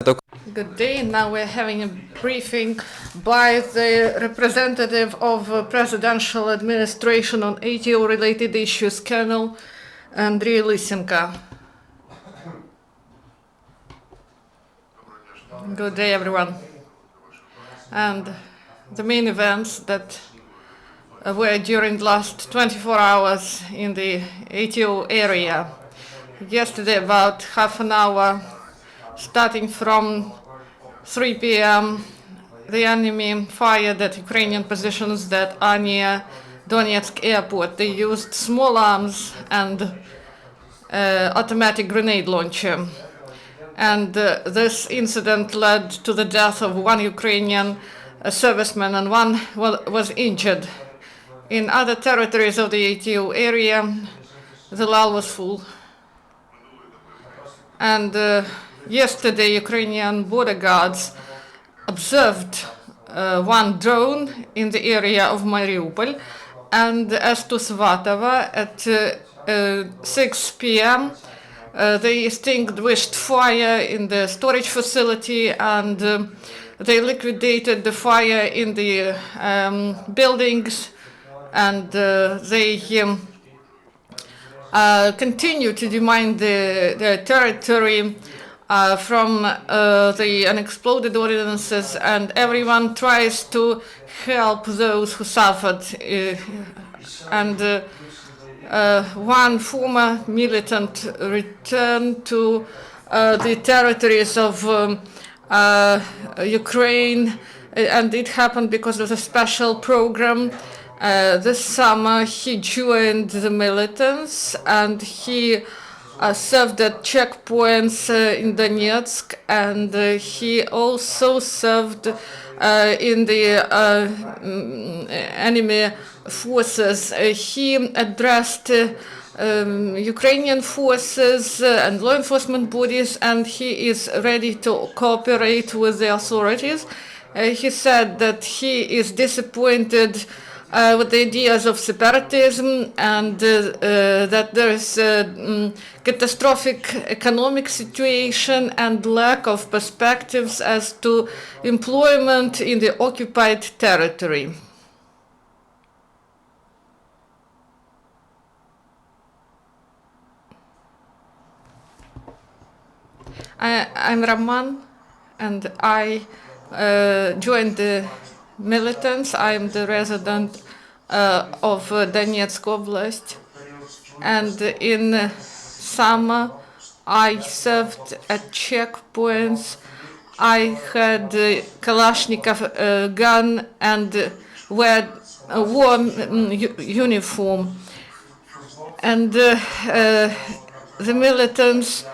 Good day. Now we're having a briefing by the representative of presidential administration on ATO-related issues, Colonel Andriy Lysenko. Good day, everyone. And the main events that were during the last 24 hours in the ATO area. Yesterday, about half an hour, starting from 3 p.m., the enemy fired at Ukrainian positions that are near Donetsk airport. They used small arms and automatic grenade launcher. And this incident led to the death of one Ukrainian serviceman and one was injured. In other territories of the ATO area, the lull was full. And yesterday, Ukrainian border guards observed one drone in the area of Mariupol, and as to Svatova, at 6 p.m., they extinguished fire in the storage facility, and they liquidated the fire in the buildings, and they continue to demine the territory from the unexploded ordinances, and everyone tries to help those who suffered. One former militant returned to the territories of Ukraine, and it happened because of a special program. This summer he joined the militants, and he served at checkpoints in Donetsk, and he also served in the enemy forces. He addressed Ukrainian forces and law enforcement bodies, and he is ready to cooperate with the authorities. He said that he is disappointed with the ideas of separatism, and that there is a catastrophic economic situation and lack of perspectives as to employment in the occupied territory. I'm Roman, and I joined the militants. I am the resident of Donetsk Oblast, and in summer I served at checkpoints. I had a Kalashnikov gun and wore uniform, and the militants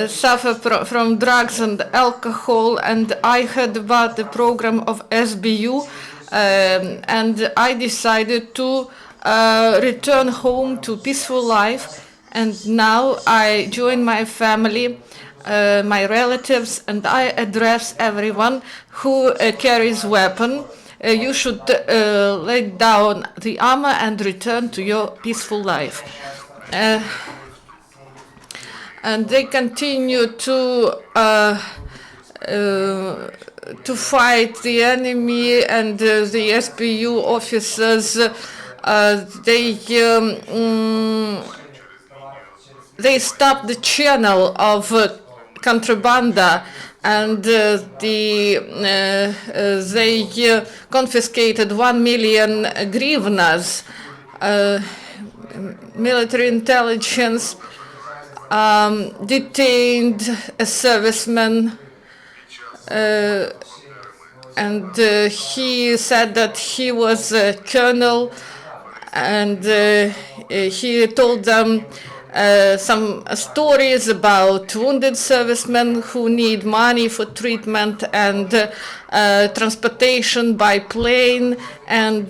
suffer from drugs and alcohol, and I heard about the program of SBU, and I decided to return home to peaceful life, and now I join my family, my relatives, and I address everyone who carries weapon. You should lay down the armor and return to your peaceful life. And they continue to fight the enemy, and the SBU officers they stopped the channel of contraband, and they confiscated 1 million hryvnias. Military intelligence detained a serviceman, and he said that he was a colonel, and he told them some stories about wounded servicemen who need money for treatment and transportation by plane, and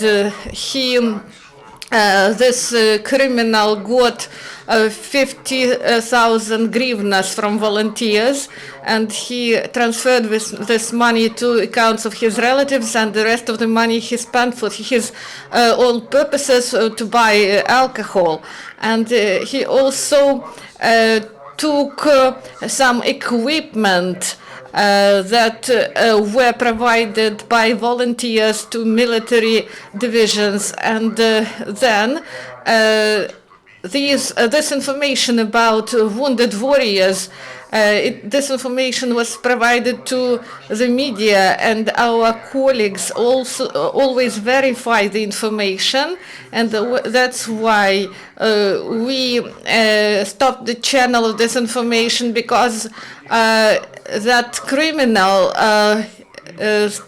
this criminal got 50,000 hryvnias from volunteers, and he transferred this money to accounts of his relatives, and the rest of the money he spent for his own purposes to buy alcohol. And he also took some equipment that were provided by volunteers to military divisions, and then this information about wounded warriors, this information was provided to the media, and our colleagues also always verify the information, and that's why we stopped the channel of this information, because that criminal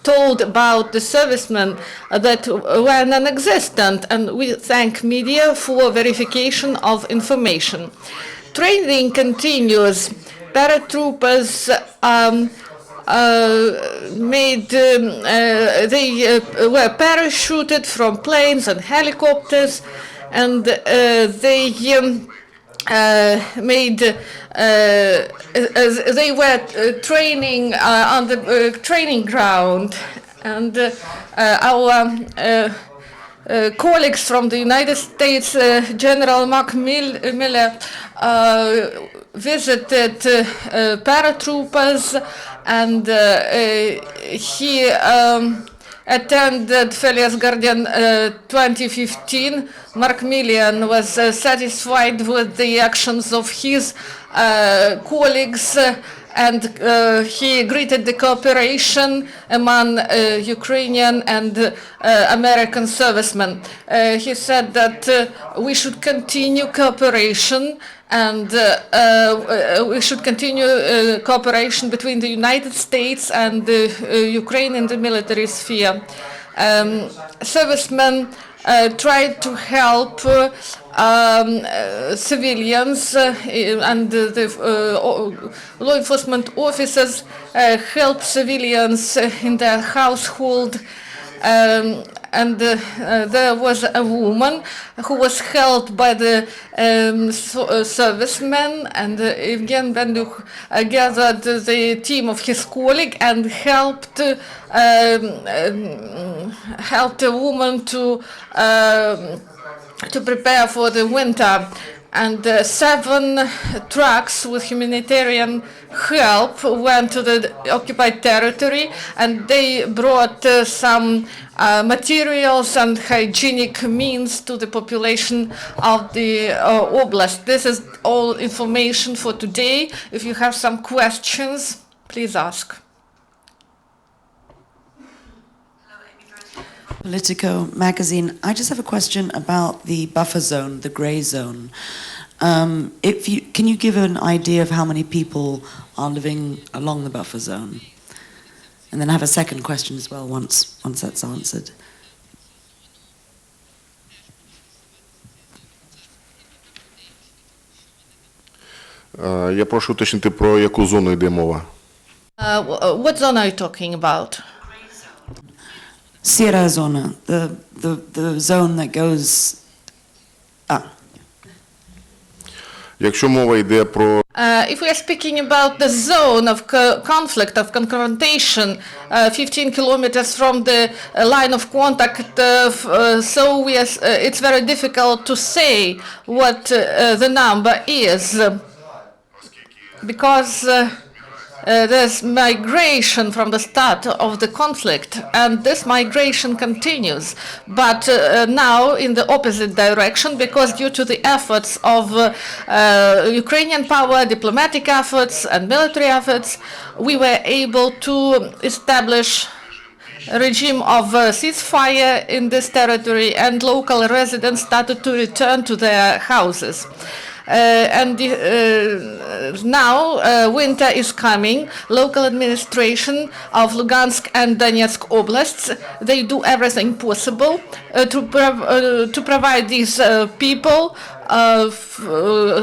told about the servicemen that were non-existent, and we thank media for verification of information. Training continues. Paratroopers they were parachuted from planes and helicopters, and they they were training on the training ground, and our colleagues from the United States, General Mark Miller, visited paratroopers, and he attended Felias Guardian 2015. Mark Millian was satisfied with the actions of his colleagues, and he greeted the cooperation among Ukrainian and American servicemen. He said that we should continue cooperation, and we should continue cooperation between the United States and Ukraine in the military sphere. Servicemen tried to help civilians, and the law enforcement officers helped civilians in their household. And there was a woman who was held by the servicemen, and Evgen Bendukh gathered the team of his colleague and helped a woman to prepare for the winter. And 7 trucks with humanitarian help went to the occupied territory, and they brought some materials and hygienic means to the population of the oblast. This is all information for today. If you have some questions, please ask. Politico magazine. I just have a question about the buffer zone, the grey zone. Can you give an idea of how many people are living along the buffer zone? And then I have a second question as well once that's answered. Я прошу уточнити, про яку зону йде мова. What zone are you talking about? Sierra zona, the zone that goes... Якщо мова йде про If we are speaking about the zone of conflict, of confrontation, 15 kilometers from the line of contact, so it's very difficult to say what the number is, because there's migration from the start of the conflict, and this migration continues, but now in the opposite direction, because due to the efforts of Ukrainian power, diplomatic efforts and military efforts, we were able to establish a regime of ceasefire in this territory, and local residents started to return to their houses. Now winter is coming. Local administration of Lugansk and Donetsk oblasts, they do everything possible to provide these people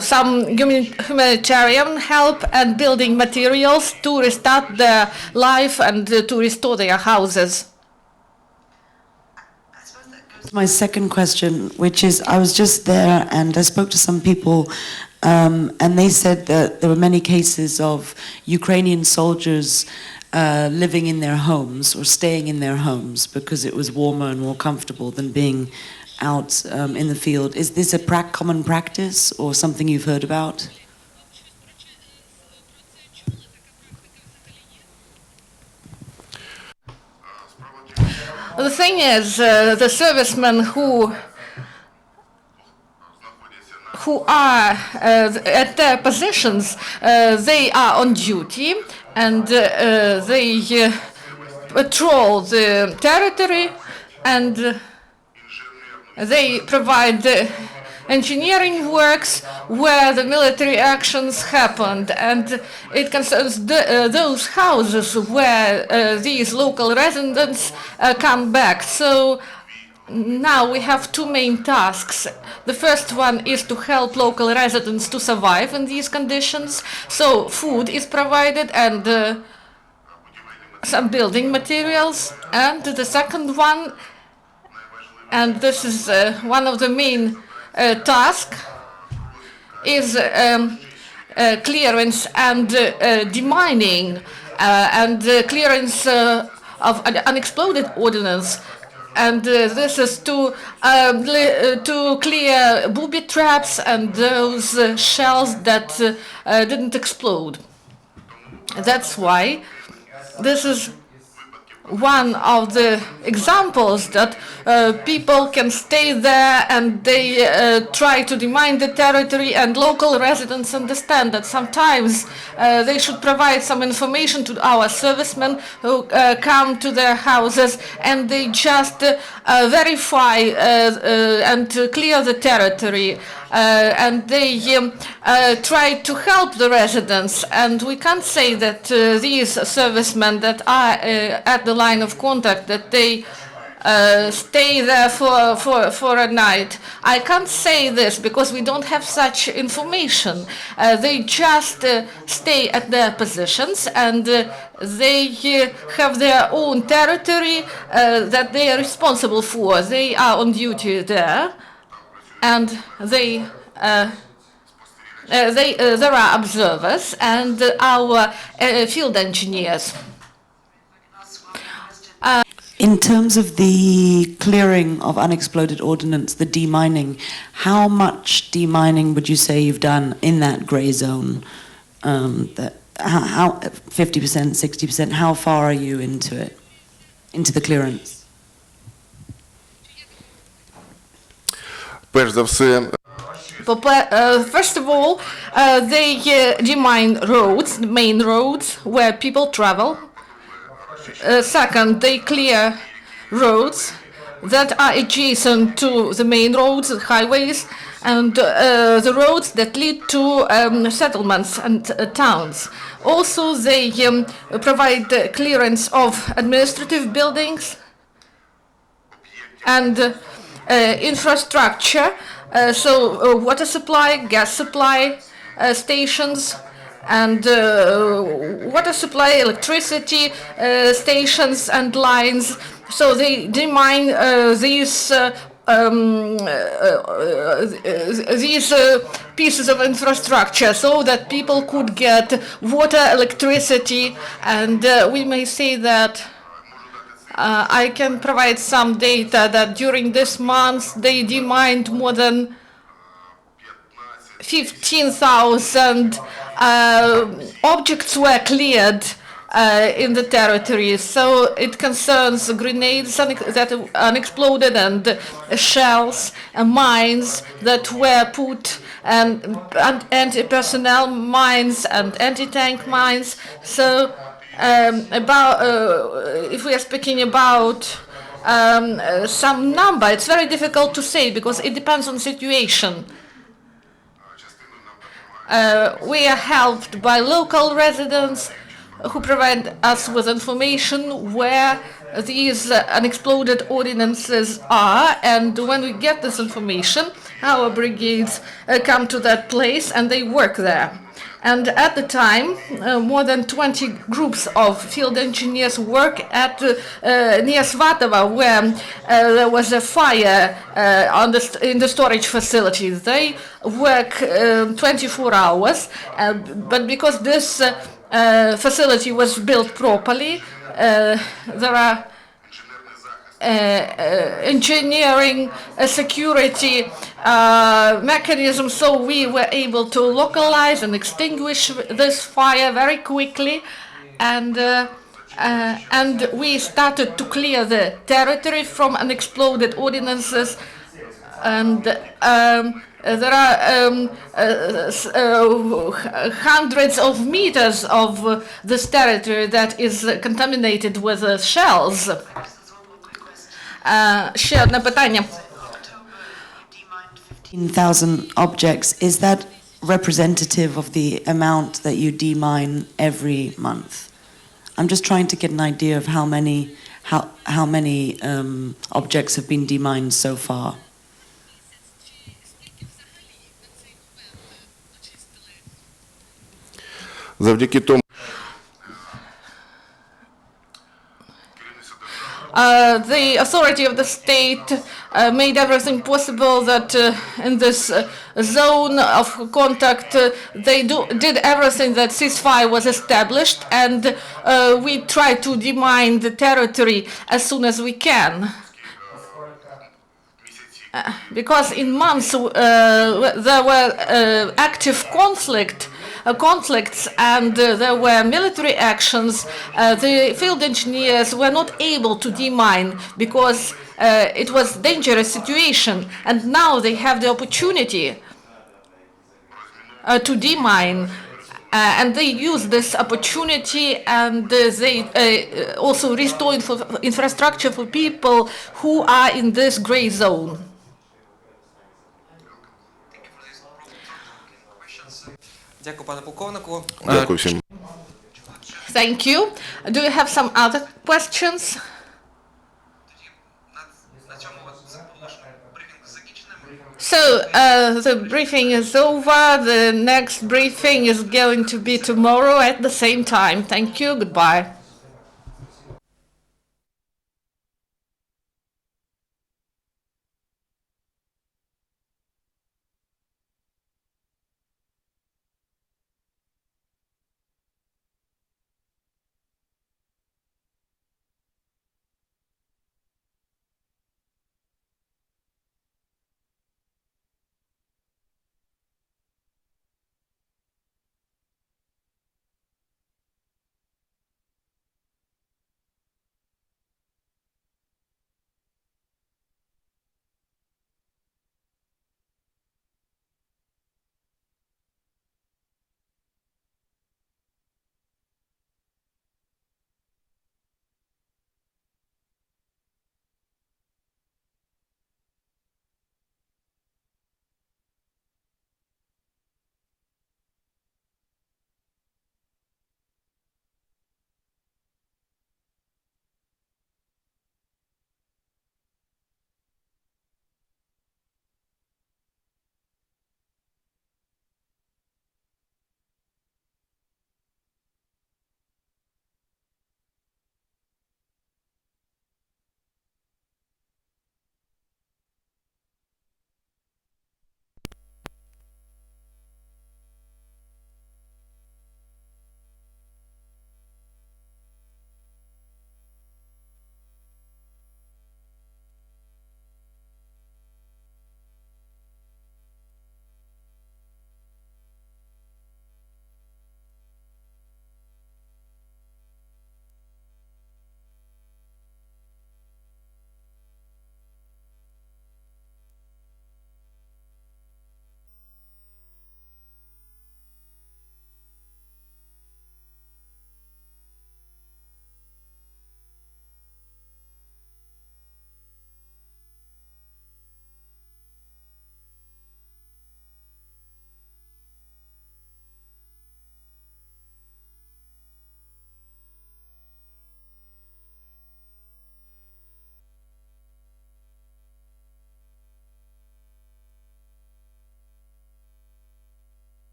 some humanitarian help and building materials to restart their life and to restore their houses. My second question, which is, I was just there and I spoke to some people, and they said that there were many cases of Ukrainian soldiers living in their homes or staying in their homes because it was warmer and more comfortable than being out in the field. Is this a common practice or something you've heard about? The thing is, the servicemen who are at their positions, they are on duty and they patrol the territory and they provide engineering works where the military actions happened, and it concerns those houses where these local residents come back. So now we have two main tasks. The first one is to help local residents to survive in these conditions. So food is provided and some building materials. And the second one, and this is one of the main tasks, is clearance and demining and clearance of unexploded ordnance. And this is to clear booby traps and those shells that didn't explode. That's why this is one of the examples that people can stay there and they try to demine the territory, and local residents understand that sometimes they should provide some information to our servicemen who come to their houses, and they just verify and clear the territory. And they try to help the residents, and we can't say that these servicemen that are at the line of contact, that they stay there for a night. I can't say this because we don't have such information. They just stay at their positions, and they have their own territory that they are responsible for. They are on duty there, and there are observers and our field engineers. In terms of the clearing of unexploded ordnance, the demining, how much demining would you say you've done in that grey zone? How 50%, 60%? How far are you into it, into the clearance? Перш за все, First of all, they demine roads, main roads where people travel. Second, they clear roads that are adjacent to the main roads, the highways, and the roads that lead to settlements and towns. Also, they provide clearance of administrative buildings and infrastructure, so water supply, gas supply stations, and water supply, electricity stations and lines. So they demine these pieces of infrastructure so that people could get water, electricity, and we may say that I can provide some data that during this month they demined more than 15,000 objects were cleared in the territory. So it concerns grenades that are unexploded and shells and mines that were put, and anti-personnel mines and anti-tank mines. So if we are speaking about some number, it's very difficult to say because it depends on the situation. We are helped by local residents who provide us with information where these unexploded ordinances are, and when we get this information, our brigades come to that place and they work there. And at the time, more than 20 groups of field engineers work at near Svatova, where there was a fire in the storage facility. They work 24 hours, but because this facility was built properly, there are engineering security mechanisms, so we were able to localize and extinguish this fire very quickly, and And we started to clear the territory from unexploded ordinances, and there are hundreds of meters of this territory that is contaminated with shells. Ще одне питання. 15,000 objects, is that representative of the amount that you demine every month? I'm just trying to get an idea of how many objects have been demined so far. Завдяки тому, The authority of the state made everything possible that in this zone of contact they did everything that ceasefire was established, and we try to demine the territory as soon as we can. Because in months there were active conflicts and there were military actions, the field engineers were not able to demine because it was a dangerous situation, and now they have the opportunity to demine. And they use this opportunity, and they also restore infrastructure for people who are in this gray zone. Дякую, пане полковнику. дякую всім. Thank you. Do you have some other questions? So the briefing is over. The next briefing is going to be tomorrow at the same time. Thank you. Goodbye.